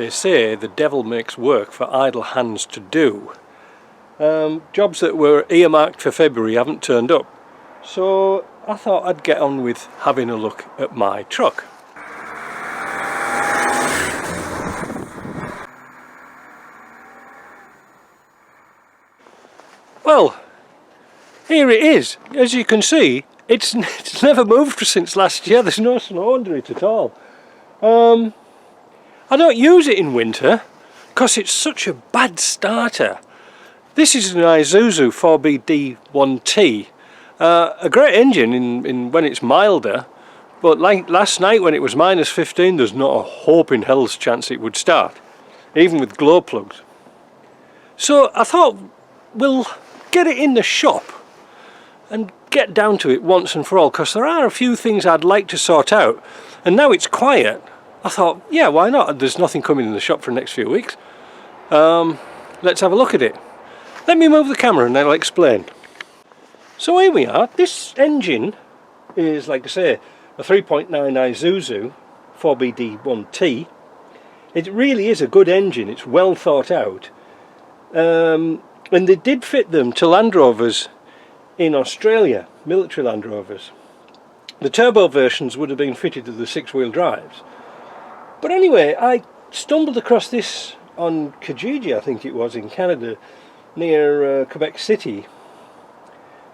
they say the devil makes work for idle hands to do. Jobs that were earmarked for February haven't turned up, so I thought I'd get on with having a look at my truck. Well, here it is. As you can see, it's never moved since last year. There's no snow under it at all. I don't use it in winter because it's such a bad starter. This is an Isuzu 4BD1T. A great engine in when it's milder, but like last night when it was -15, there's not a hope in hell's chance it would start, even with glow plugs. So I thought we'll get it in the shop and get down to it once and for all, because there are a few things I'd like to sort out, and now it's quiet. I thought, yeah, why not? There's nothing coming in the shop for the next few weeks. Let's have a look at it. Let me move the camera and I'll explain. So here we are. This engine is, like I say, a 3.9 Isuzu 4BD1T. It really is a good engine. It's well thought out. And they did fit them to Land Rovers in Australia, military Land Rovers. The turbo versions would have been fitted to the 6-wheel drives. But anyway, I stumbled across this on Kijiji, I think it was, in Canada, near Quebec City.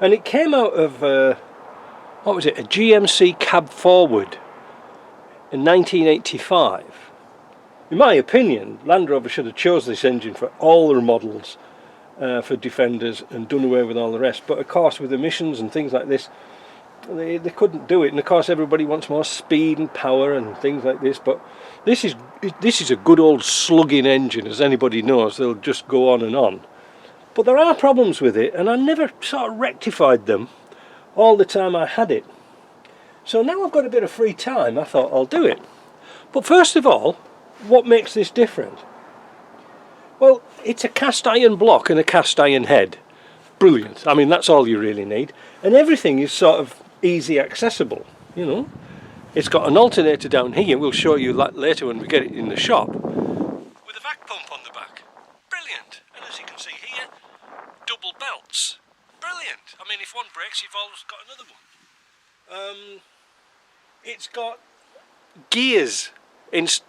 And it came out of, what was it, a GMC cab forward in 1985. In my opinion, Land Rover should have chosen this engine for all their models for Defenders and done away with all the rest. But of course, with emissions and things like this, they couldn't do it. And of course, everybody wants more speed and power and things like this. But this is a good old slugging engine, as anybody knows. They'll just go on and on. But there are problems with it, and I never sort of rectified them all the time I had it. So now I've got a bit of free time, I thought I'll do it. But first of all, what makes this different? Well, it's a cast iron block and a cast iron head. Brilliant. I mean, that's all you really need. And everything is sort of easy accessible, you know. It's got an alternator down here, we'll show you that later when we get it in the shop, with a vac pump on the back. Brilliant. And as you can see here, double belts. Brilliant. I mean, if one breaks, you've always got another one. It's got gears,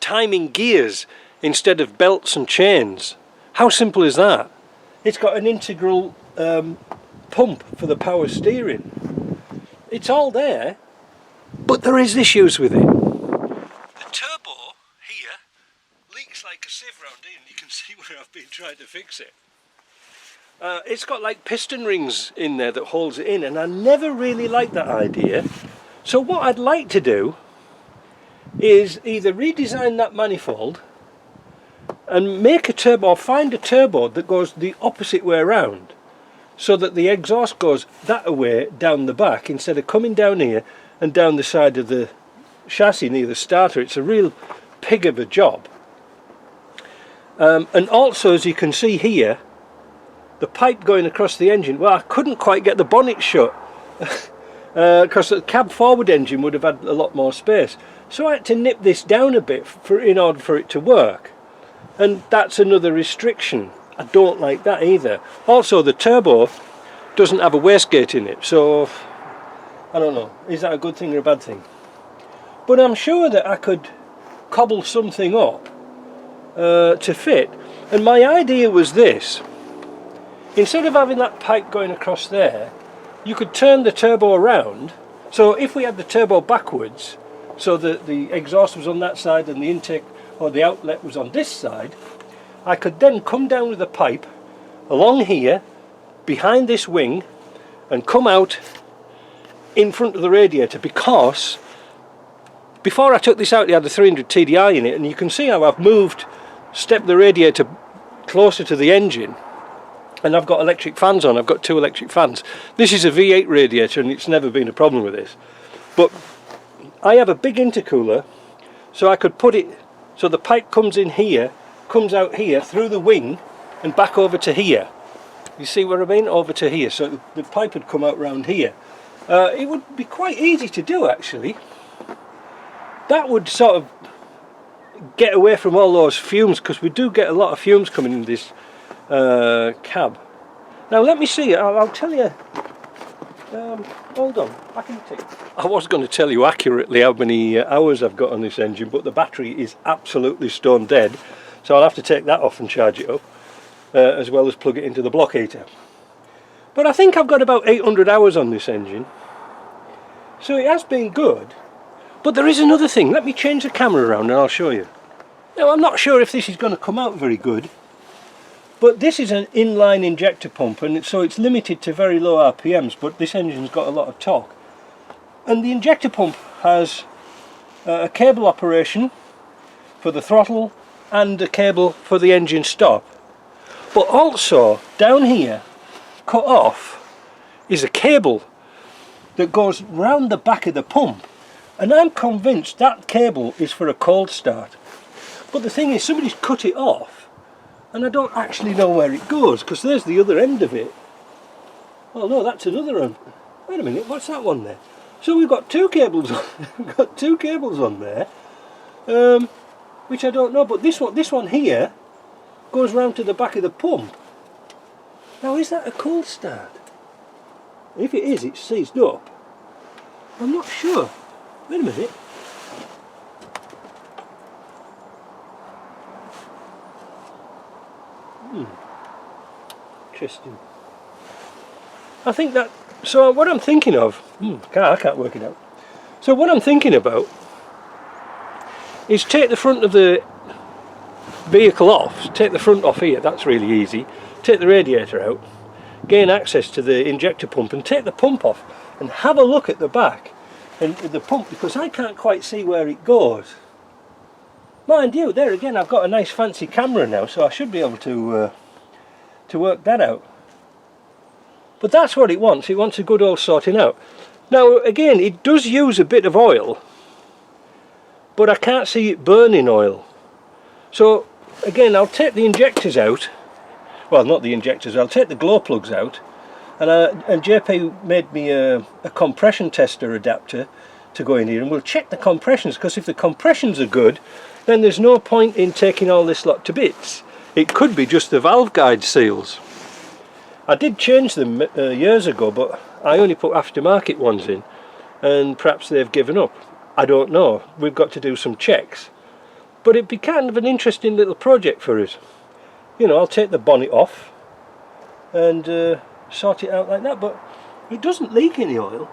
timing gears instead of belts and chains. How simple is that? It's got an integral pump for the power steering. It's all there, but there is issues with it. The turbo here leaks like a sieve round here, and you can see where I've been trying to fix it. It's got like piston rings in there that holds it in, and I never really liked that idea. So what I'd like to do is either redesign that manifold and make a turbo, or find a turbo that goes the opposite way around, so that the exhaust goes that way down the back instead of coming down here and down the side of the chassis near the starter. It's a real pig of a job. And also, as you can see here, the pipe going across the engine, well, I couldn't quite get the bonnet shut because the cab forward engine would have had a lot more space. So I had to nip this down a bit in order for it to work. And that's another restriction. I don't like that either. Also, the turbo doesn't have a wastegate in it, so I don't know, is that a good thing or a bad thing? But I'm sure that I could cobble something up to fit. And my idea was this: instead of having that pipe going across there, you could turn the turbo around. So if we had the turbo backwards, so that the exhaust was on that side and the intake or the outlet was on this side, I could then come down with the pipe along here behind this wing and come out in front of the radiator, because before I took this out it had a 300 TDI in it, and you can see how I've stepped the radiator closer to the engine, and I've got electric fans on. I've got 2 electric fans. This is a V8 radiator and it's never been a problem with this, but I have a big intercooler, so I could put it so the pipe comes in here, comes out here through the wing and back over to here. You see what I mean? Over to here, so the pipe would come out round here. It would be quite easy to do, actually. That would sort of get away from all those fumes, because we do get a lot of fumes coming in this cab. Now let me see, I'll tell you, hold on, I can take. I was going to tell you accurately how many hours I've got on this engine, but the battery is absolutely stone dead, so I'll have to take that off and charge it up, as well as plug it into the block heater. But I think I've got about 800 hours on this engine, so it has been good. But there is another thing. Let me change the camera around and I'll show you. Now I'm not sure if this is going to come out very good, but this is an inline injector pump, and so it's limited to very low RPMs, but this engine's got a lot of torque. And the injector pump has a cable operation for the throttle and a cable for the engine stop. But also down here, cut off, is a cable that goes round the back of the pump. And I'm convinced that cable is for a cold start. But the thing is, somebody's cut it off, and I don't actually know where it goes, because there's the other end of it. Oh no, that's another one. Wait a minute, what's that one there? So we've got two cables on, we've got two cables on there, which I don't know, but this one here goes round to the back of the pump. Now is that a cold start? If it is, it's seized up. I'm not sure. Wait a minute. Interesting. I think that, so what I'm thinking of, I can't work it out. So what I'm thinking about is take the front of the vehicle off, take the front off here, that's really easy, take the radiator out, gain access to the injector pump and take the pump off and have a look at the back and the pump, because I can't quite see where it goes. Mind you, there again I've got a nice fancy camera now, so I should be able to work that out. But that's what it wants a good old sorting out. Now again, it does use a bit of oil, but I can't see it burning oil. So again, I'll take the injectors out, well not the injectors, I'll take the glow plugs out, and JP made me a compression tester adapter to go in here, and we'll check the compressions, because if the compressions are good, then there's no point in taking all this lot to bits. It could be just the valve guide seals. I did change them years ago, but I only put aftermarket ones in, and perhaps they've given up. I don't know, we've got to do some checks. But it'd be kind of an interesting little project for us. You know, I'll take the bonnet off and sort it out like that, but it doesn't leak any oil.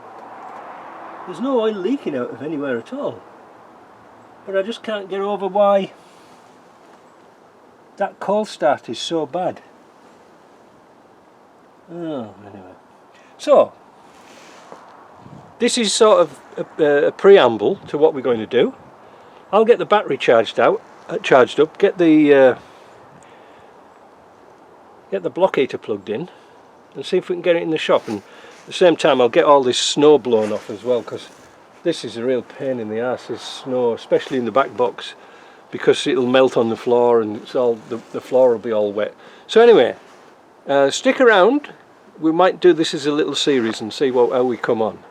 There's no oil leaking out of anywhere at all. But I just can't get over why that cold start is so bad. Oh, anyway. So, this is sort of a preamble to what we're going to do. I'll get the battery charged up, get the block heater plugged in, and see if we can get it in the shop. And at the same time, I'll get all this snow blown off as well, because this is a real pain in the arse, this snow, especially in the back box, because it'll melt on the floor and it's all the floor will be all wet. So anyway, stick around. We might do this as a little series and see how we come on.